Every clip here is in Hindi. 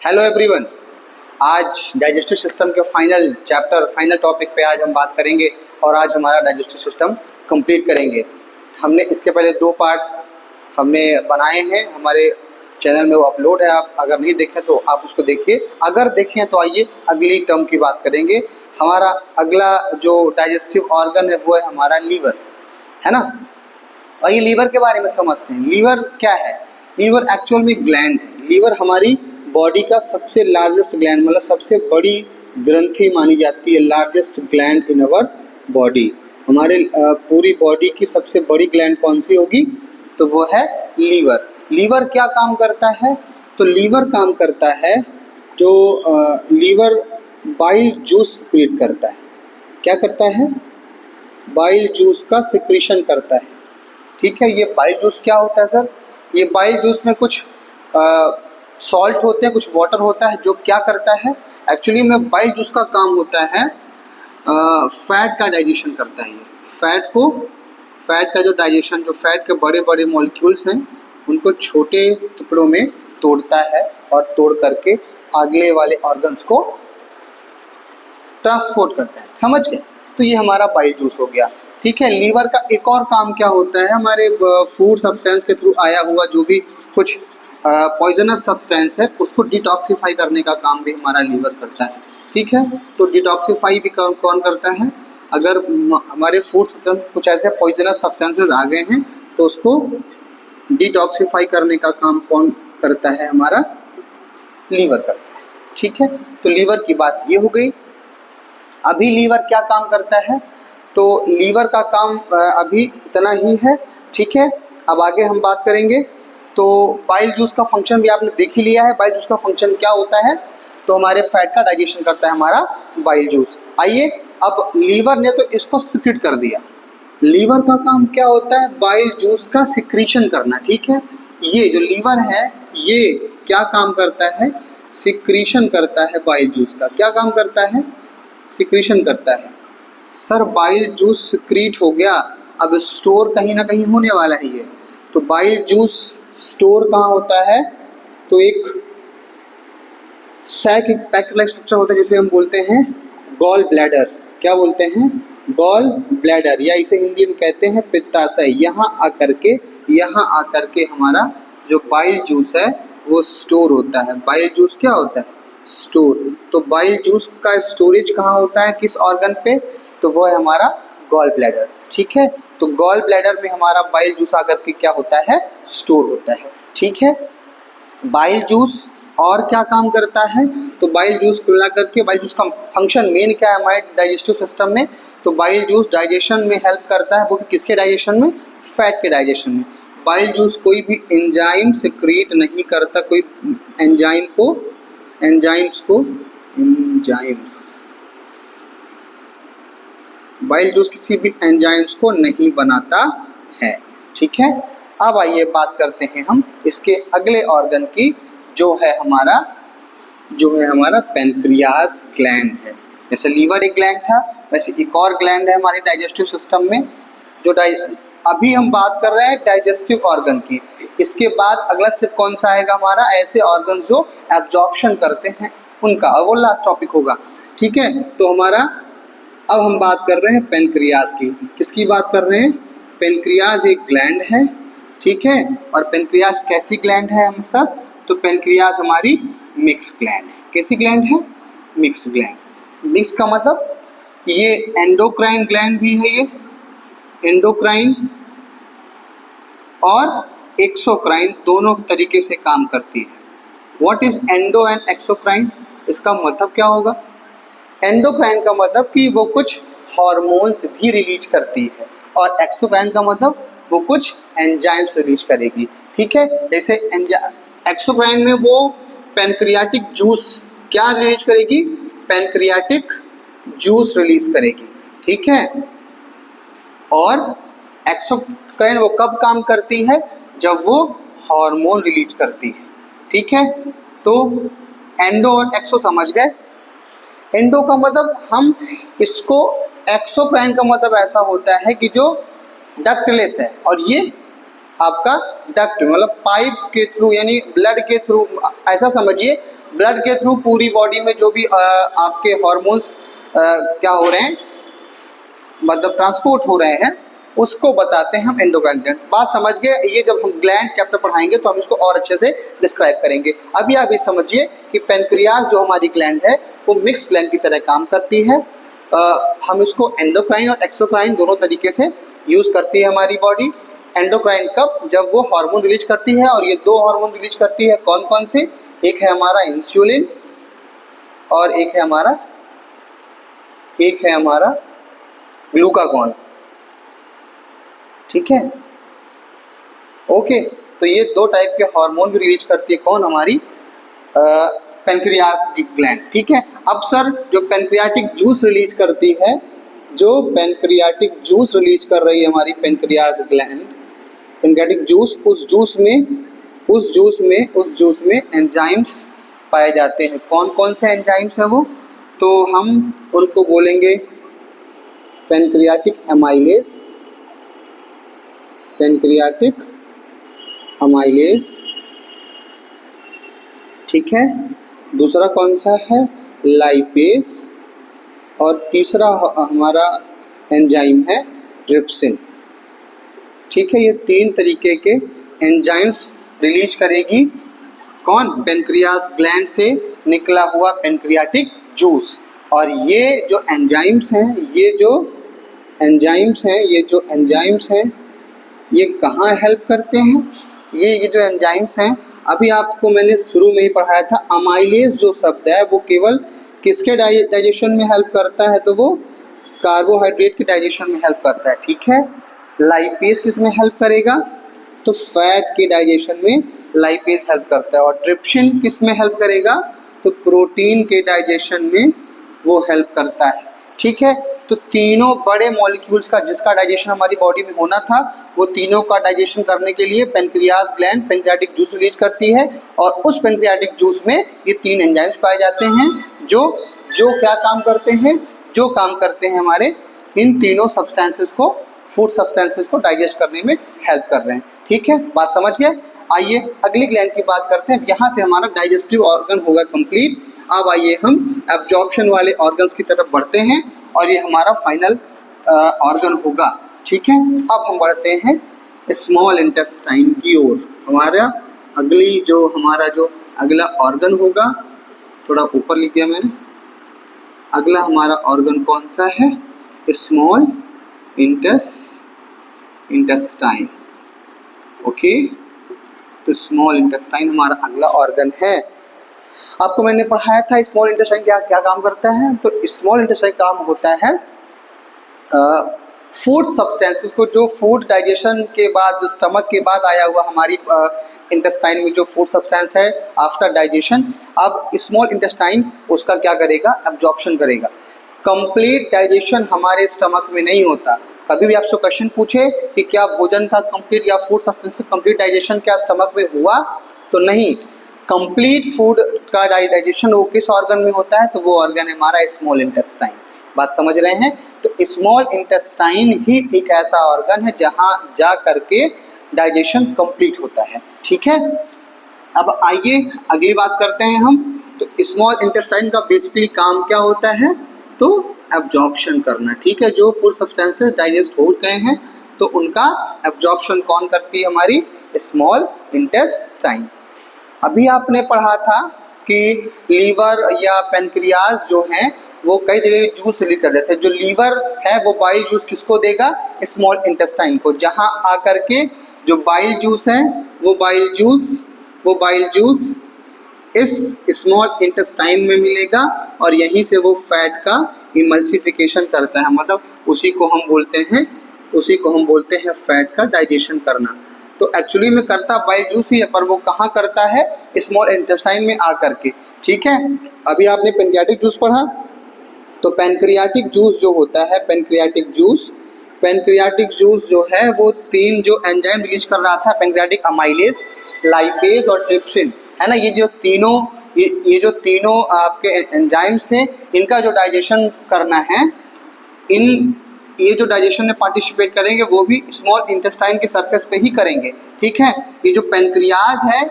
Hello everyone. आज डाइजेस्टिव सिस्टम के फाइनल टॉपिक पे आज हम बात करेंगे और आज हमारा डाइजेस्टिव सिस्टम कंप्लीट करेंगे। हमने इसके पहले 2 पार्ट हमने बनाए हैं, हमारे चैनल में वो अपलोड है। आप अगर नहीं देखें तो आप उसको देखिए, अगर देखें तो आइए अगली टर्म की बात करेंगे। हमारा अगला जो डाइजेस्टिव ऑर्गन है वो है हमारा लीवर, है ना। आइए लीवर के बारे में समझते हैं। लीवर क्या है? लीवर एक्चुअल में ग्लैंड है। लीवर हमारी बॉडी का सबसे लार्जेस्ट ग्लैंड, मतलब सबसे बड़ी ग्रंथि मानी जाती है। Largest gland in our body, हमारे पूरी बॉडी की सबसे बड़ी ग्लैंड कौन सी होगी? तो वो है लीवर। लीवर क्या काम करता है? तो लीवर काम करता है जो लीवर बाइल जूस सिक्रीट करता है। क्या करता है? बाइल जूस का सिक्रीशन करता है। ठीक है, ये बाइल जूस क्या होता है सर? ये बाइल जूस में कुछ सॉल्ट होते हैं, कुछ वाटर होता है, जो क्या करता है एक्चुअली में बाइल जूस का काम होता है फैट का डाइजेशन करता है। ये फैट का जो डाइजेशन, जो फैट के बड़े बड़े मॉलिक्यूल्स हैं उनको छोटे टुकड़ों में तोड़ता है और तोड़ करके अगले वाले ऑर्गन्स को ट्रांसपोर्ट करता है। समझ गए? तो ये हमारा बाइल जूस हो गया। ठीक है, लीवर का एक और काम क्या होता है? हमारे फूड सब्सटेंस के थ्रू आया हुआ जो भी कुछ पॉइजनस सब्सटेंस है उसको डिटॉक्सिफाई करने का काम भी हमारा लीवर करता है। ठीक है, तो डिटॉक्सिफाई भी कौन करता है? अगर हमारे फूड सब्सटेंस कुछ ऐसे पॉइजनस सब्सटेंसेस आ गए हैं तो उसको डिटॉक्सिफाई करने का काम कौन करता है? हमारा लीवर करता है। ठीक है, तो लीवर की बात ये हो गई। अभी लीवर क्या काम करता है? तो लीवर का काम अभी इतना ही है। ठीक है, अब आगे हम बात करेंगे। तो बाइल जूस का फंक्शन भी आपने देख ही लिया है। बाइल जूस का फंक्शन क्या होता है? तो हमारे फैट का डाइजेशन करता है हमारा बाइल जूस। आइए, अब लीवर ने तो इसको सिक्रीट कर दिया। लीवर का काम क्या होता है? बाइल जूस का सिक्रीशन करना। ठीक है, ये जो लीवर है ये क्या काम करता है? सिक्रीशन करता है बाइल जूस का। क्या काम करता है? सिक्रीशन करता है। सर बाइल जूस सिक्रीट हो गया, अब स्टोर कहीं ना कहीं होने वाला है ये। तो बाइल जूस स्टोर कहाँ होता है? तो एक सैक पैक्ड लाइक स्ट्रक्चर होता है जिसे हम बोलते हैं गॉल ब्लैडर। क्या बोलते हैं? गॉल ब्लैडर, या इसे हिंदी में कहते हैं पित्ताशय। यहाँ आकर के हमारा जो बाइल जूस है वो स्टोर होता है। बाइल जूस क्या होता है? स्टोर। तो बाइल जूस का स्टोरेज कहाँ होता है? किस ऑर्गन पे? तो वो है हमारा गॉल ब्लैडर। ठीक है, तो गॉल ब्लैडर में हमारा बाइल जूस आकर के क्या होता है? स्टोर होता है। ठीक है, बाइल जूस और क्या काम करता है? तो बाइल जूस को मिला करके बाइल जूस का फंक्शन मेन क्या है हमारे डाइजेस्टिव सिस्टम में? तो बाइल जूस डाइजेशन में हेल्प करता है। वो किसके डाइजेशन में? फैट के डाइजेशन में। बाइल जूस कोई भी एंजाइम सिक्रीट नहीं करता, कोई बाइल जूस किसी भी एंजाइम्स को नहीं बनाता है। ठीक है, अब आइए बात करते हैं हम इसके अगले ऑर्गन की, जो है हमारा पेनक्रियास ग्लैंड है। जैसे लीवर एक ग्लैंड था, वैसे एक और ग्लैंड है हमारे डाइजेस्टिव सिस्टम में। जो अभी हम बात कर रहे हैं डाइजेस्टिव ऑर्गन की। इसके बाद अगला स्टेप कौन सा आएगा हमारा? ऐसे ऑर्गन जो एब्जॉर्प्शन करते हैं उनका, वो लास्ट टॉपिक होगा। ठीक है, तो हमारा अब हम बात कर रहे हैं पेनक्रियाज की। किसकी बात कर रहे हैं? पेनक्रियाज एक ग्लैंड है। ठीक है, और पेनक्रियाज कैसी ग्लैंड है हम सर? तो पेनक्रियाज हमारी मिक्स ग्लैंड है। कैसी ग्लैंड है? Mix gland. मिक्स का मतलब ये एंडोक्राइन ग्लैंड भी है, ये एंडोक्राइन और एक्सोक्राइन दोनों तरीके से काम करती है। What is endo and exocrine? इसका मतलब क्या होगा? एंडोक्राइन का मतलब कि वो कुछ हार्मोन्स भी रिलीज करती है, और एक्सोक्राइन का मतलब वो कुछ एंजाइम्स रिलीज करेगी। ठीक है, जैसे एक्सोक्राइन में वो पैनक्रियाटिक जूस क्या रिलीज करेगी? पैनक्रियाटिक जूस रिलीज करेगी। ठीक है, और एक्सोक्राइन वो कब काम करती है? जब वो हार्मोन रिलीज करती है। ठीक है, तो एंडो और एक्सो समझ गए। एंडो का मतलब हम इसको, एक्सोक्राइन का मतलब ऐसा होता है कि जो डक्टलेस है, और ये आपका डक्ट मतलब पाइप के थ्रू यानी ब्लड के थ्रू, ऐसा समझिए ब्लड के थ्रू पूरी बॉडी में जो भी आपके हार्मोन्स क्या हो रहे हैं, मतलब ट्रांसपोर्ट हो रहे हैं, उसको बताते हैं हम एंडोक्राइन ग्लैंड। बात समझ गए? ये जब हम ग्लैंड चैप्टर पढ़ाएंगे तो हम इसको और अच्छे से डिस्क्राइब करेंगे। अभी आप ये समझिए कि पेनक्रियास जो हमारी ग्लैंड है वो मिक्स ग्लैंड की तरह काम करती है। हम इसको एंडोक्राइन और एक्सोक्राइन दोनों तरीके से यूज करती है हमारी बॉडी। एंडोक्राइन कब? जब वो हार्मोन रिलीज करती है, और ये दो हार्मोन रिलीज करती है। कौन कौन से? एक है हमारा इंसुलिन और एक है हमारा ग्लूकागॉन। ठीक है, ओके। तो ये दो टाइप के हार्मोन भी रिलीज करती है। कौन? हमारी पेनक्रियास की ग्लैंड। ठीक है। अब सर जो पेनक्रियाटिक जूस रिलीज करती है, जो पेनक्रियाटिक जूस रिलीज कर रही है हमारी पेनक्रियास ग्लैंड, पेनक्रियाटिक जूस, उस जूस में एंजाइम्स पाए जाते हैं। कौन कौन से एंजाइम्स हैं वो? तो हम उनको बोलेंगे पेनक्रियाटिक अमाइलेज। ठीक है। दूसरा कौन सा है? लाइपेज। और तीसरा हमारा एंजाइम है ट्रिप्सिन। ठीक है। ये तीन तरीके के एंजाइम्स रिलीज करेगी कौन? पेनक्रियास ग्लैंड से निकला हुआ पेनक्रियाटिक जूस। और ये जो एंजाइम्स हैं ये कहाँ हेल्प करते हैं? ये जो एंजाइम्स हैं, अभी आपको मैंने शुरू में ही पढ़ाया था। अमाइलेज जो शब्द है वो केवल किसके डाइजेशन में हेल्प करता है? तो वो कार्बोहाइड्रेट के डाइजेशन में हेल्प करता है। ठीक है। लाइपेज किस में हेल्प करेगा? तो फैट के डाइजेशन में लाइपेज हेल्प करता है। और ट्रिप्सिन किस में हेल्प करेगा? तो प्रोटीन के डाइजेशन में वो हेल्प करता है। ठीक है। तो तीनों बड़े मॉलिक्यूल्स का जिसका डाइजेशन हमारी बॉडी में होना था, वो तीनों का डाइजेशन करने के लिए pancreas gland pancreatic juice release करती है। और उस पेनक्रियाटिक जूस में ये तीन एंजाइम्स पाए जाते हैं जो क्या काम करते हैं? जो काम करते हैं हमारे इन तीनों सब्सटेंसेस को, फूड सब्सटेंसेस को डाइजेस्ट करने में हेल्प कर रहे हैं। ठीक है, बात समझ गए? आइए अगली ग्लैंड की बात करते हैं। यहाँ से हमारा डाइजेस्टिव ऑर्गन होगा कंप्लीट। अब आइए हम एब्जॉर्प्शन वाले ऑर्गन्स की तरफ बढ़ते हैं और ये हमारा फाइनल ऑर्गन होगा। ठीक है। अब हम बढ़ते हैं स्मॉल इंटेस्टाइन की ओर। हमारा अगला ऑर्गन होगा, थोड़ा ऊपर लिख दिया मैंने। अगला हमारा ऑर्गन कौन सा है? Small intestine. ओके, तो स्मॉल इंटेस्टाइन हमारा अगला ऑर्गन है। आपको मैंने पढ़ाया था स्मॉल इंटेस्टाइन क्या काम करता है। तो स्मॉल इंटेस्टाइन काम होता है फूड सब्सटेंसेस को, जो फूड डाइजेशन के बाद, जो स्टमक के बाद आया हुआ हमारी इंटेस्टाइन में जो फूड सब्सटेंस है आफ्टर डाइजेशन, अब स्मॉल इंटेस्टाइन उसका क्या करेगा? एब्जॉर्प्शन करेगा। कंप्लीट डाइजेशन हमारे स्टमक में नहीं होता। कभी भी आपसे क्वेश्चन पूछे कि क्या भोजन का कंप्लीट या फूड सब्सटेंस का कंप्लीट डाइजेशन क्या स्टमक में हुआ? तो नहीं। कंप्लीट फूड का डाइजेशन वो किस ऑर्गन में होता है? तो वो ऑर्गन है हमारा स्मॉल इंटेस्टाइन। बात समझ रहे हैं? तो स्मॉल इंटेस्टाइन ही एक ऐसा ऑर्गन है जहां जा करके डाइजेशन कंप्लीट होता है। ठीक है। अब आइए अगली बात करते हैं हम। तो स्मॉल इंटेस्टाइन का बेसिकली काम क्या होता है? तो एब्जॉर्प्शन करना। ठीक है। जो फूड सब्सटेंसेस डाइजेस्ट हो गए हैं तो उनका एब्जॉर्प्शन कौन करती है? हमारी स्मॉल इंटेस्टाइन। अभी आपने पढ़ा था कि लीवर या पेनक्रियास जो है वो कई तरह के जूस रिलीज कर देते हैं। जो लीवर है वो बाइल जूस किसको देगा? स्मॉल इंटेस्टाइन को। जहां आकर के जो बाइल जूस है वो बाइल जूस इस स्मॉल इंटेस्टाइन में मिलेगा और यहीं से वो फैट का इमल्सिफिकेशन करता है। मतलब उसी को हम बोलते हैं फैट का डाइजेशन करना। तो एक्चुअली में करता बाइल जूस ही है, पर वो कहाँ करता है? स्मॉल इंटेस्टाइन में आकर के। ठीक है। अभी आपने पेनक्रियाटिक जूस पढ़ा, तो पेनक्रियाटिक जूस जो होता है, पेनक्रियाटिक जूस जो है वो तीन जो एंजाइम रिलीज कर रहा था, पेनक्रियाटिक अमाइलेज, लाइपेज और ट्रिप्सिन, है ना। ये जो तीनों आपके एंजाइम्स थे, इनका जो डाइजेशन करना है, ये जो डाइजेशन में पार्टिसिपेट करेंगे वो भी स्मॉल इंटेस्टाइन के सरफेस पे ही करेंगे। ठीक है। ये जो पेनक्रियाज है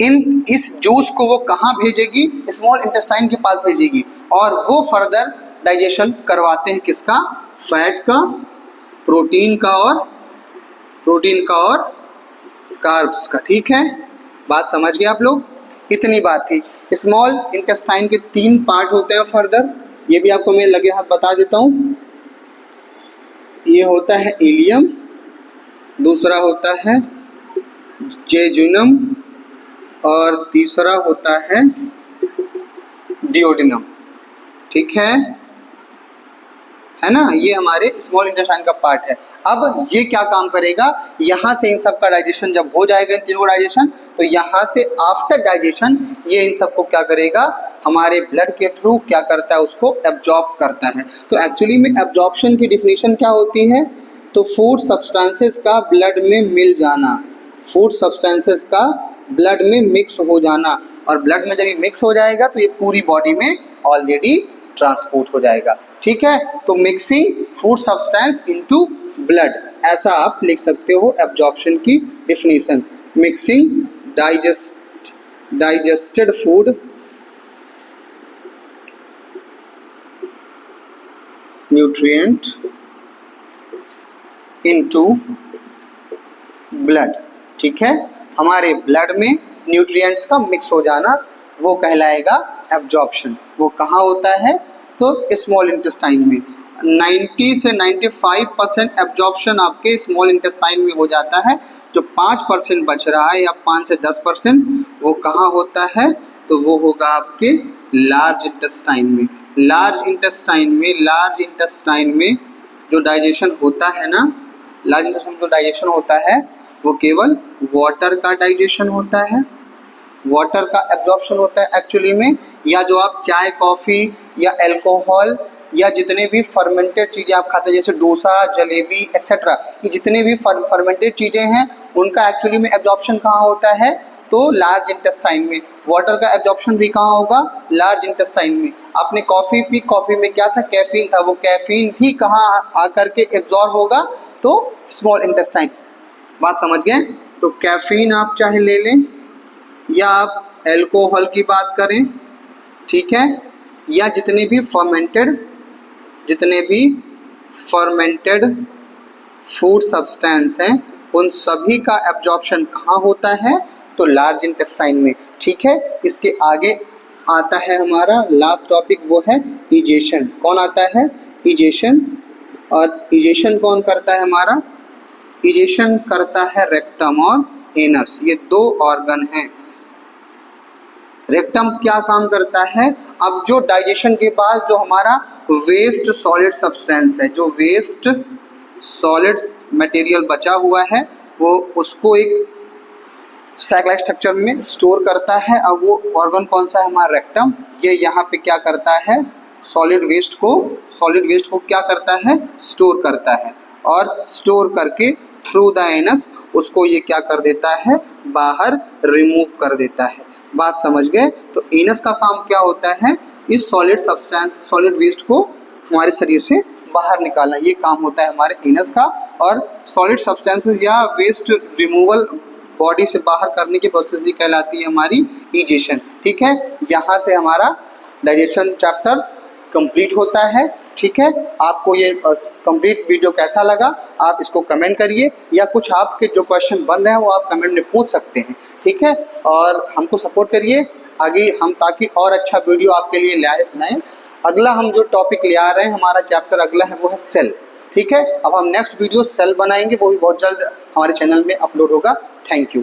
इन इस जूस को वो कहाँ भेजेगी, स्मॉल इंटेस्टाइन के पास भेजेगी, और वो फर्दर डाइजेशन करवाते हैं किसका, फैट का, प्रोटीन का और कार्ब्स का। ठीक है, बात समझ गए आप लोग, इतनी बात थी। स्मॉल इंटेस्टाइन के 3 पार्ट होते हैं फर्दर, ये भी आपको मैं लगे हाथ बता देता हूँ। ये होता है इलियम, दूसरा होता है जेजुनम, और तीसरा होता है डिओडिनम। ठीक है ना, ये हमारे स्मॉल इंटेस्टाइन का पार्ट है। अब ये क्या काम करेगा, यहाँ से इन सब का डाइजेशन जब हो जाएगा, इन तीनों डाइजेशन, तो यहाँ से आफ्टर डाइजेशन ये इन सबको क्या करेगा, हमारे ब्लड के थ्रू क्या करता है, उसको एब्जॉर्ब करता है। तो एक्चुअली में एब्जॉर्प्शन की डिफिनीशन क्या होती है, तो फूड सब्सटेंसेस का ब्लड में मिल जाना, फूड सब्सटेंसेस का ब्लड में मिक्स हो जाना, और ब्लड में जब ये मिक्स हो जाएगा तो ये पूरी बॉडी में ऑलरेडी ट्रांसपोर्ट हो जाएगा। ठीक है, तो mixing food substance into blood, ऐसा आप लिख सकते हो एब्जॉर्प्शन की definition. Mixing digested food nutrient into blood. ठीक है, हमारे ब्लड में न्यूट्रिएंट्स का मिक्स हो जाना, वो कहलाएगा एब्जॉर्प्शन। वो कहाँ होता है, तो स्मॉल इंटेस्टाइन में। 90 से 95% एब्जॉर्प्शन आपके स्मॉल इंटेस्टाइन में हो जाता है। जो 5% बच रहा है या 5 से 10% वो कहाँ होता है, तो वो होगा आपके लार्ज इंटेस्टाइन में। लार्ज इंटेस्टाइन में जो डाइजेशन होता है ना, लार्ज इंटेस्टाइन में जो डाइजेशन होता है वो केवल वाटर का डाइजेशन होता है, वाटर का एब्जॉर्प्शन होता है एक्चुअली में। या जो आप चाय, कॉफ़ी या अल्कोहल या जितने भी फर्मेंटेड चीज़ें आप खाते हैं, जैसे डोसा, जलेबी एक्सेट्रा, ये जितने भी फर्मेंटेड चीज़ें हैं उनका एक्चुअली में एब्जॉर्प्शन कहाँ होता है, तो लार्ज इंटेस्टाइन में। वाटर का एब्जॉर्प्शन भी कहाँ होगा, लार्ज इंटेस्टाइन में। आपने कॉफ़ी पी, कॉफ़ी में क्या था, कैफीन था, वो कैफीन भी कहाँ आकर के एब्जॉर्ब होगा, तो स्मॉल इंटेस्टाइन। बात समझ गए, तो कैफीन आप चाहे ले लें या आप अल्कोहल की बात करें, ठीक है, या जितने भी फर्मेंटेड फूड सब्सटेंस हैं उन सभी का एब्जॉर्प्शन कहाँ होता है, तो लार्ज इंटेस्टाइन में। ठीक है, इसके आगे आता है हमारा लास्ट टॉपिक, वो है इजेशन। कौन आता है, इजेशन। और इजेशन कौन करता है हमारा, इजेशन करता है रेक्टम और एनस, ये 2 ऑर्गन हैं। रेक्टम क्या काम करता है, अब जो डाइजेशन के बाद जो हमारा वेस्ट सॉलिड सब्सटेंस है, जो वेस्ट सॉलिड मटेरियल बचा हुआ है, वो उसको एक साइक्लिक स्ट्रक्चर में स्टोर करता है। अब वो ऑर्गन कौन सा है, हमारा रेक्टम। ये यहाँ पे क्या करता है, सॉलिड वेस्ट को क्या करता है, स्टोर करता है, और स्टोर करके थ्रू द एनस उसको ये क्या कर देता है, बाहर रिमूव कर देता है। बात समझ गए, तो एनस का काम क्या होता है, इस सॉलिड सब्सटेंस, सॉलिड वेस्ट को हमारे शरीर से बाहर निकालना, ये काम होता है हमारे एनस का। और सॉलिड सब्सटेंसेस या वेस्ट रिमूवल बॉडी से बाहर करने की प्रोसेस ही कहलाती है हमारी इजेशन। ठीक है, यहाँ से हमारा डाइजेशन चैप्टर कंप्लीट होता है। ठीक है, आपको ये कंप्लीट वीडियो कैसा लगा, आप इसको कमेंट करिए, या कुछ आपके जो क्वेश्चन बन रहे हैं वो आप कमेंट में पूछ सकते हैं। ठीक है, और हमको सपोर्ट करिए आगे, हम ताकि और अच्छा वीडियो आपके लिए लाएं। अगला हम जो टॉपिक ले आ रहे हैं, हमारा चैप्टर अगला है वो है सेल। ठीक है, अब हम नेक्स्ट वीडियो सेल बनाएंगे, वो भी बहुत जल्द हमारे चैनल में अपलोड होगा। Thank you.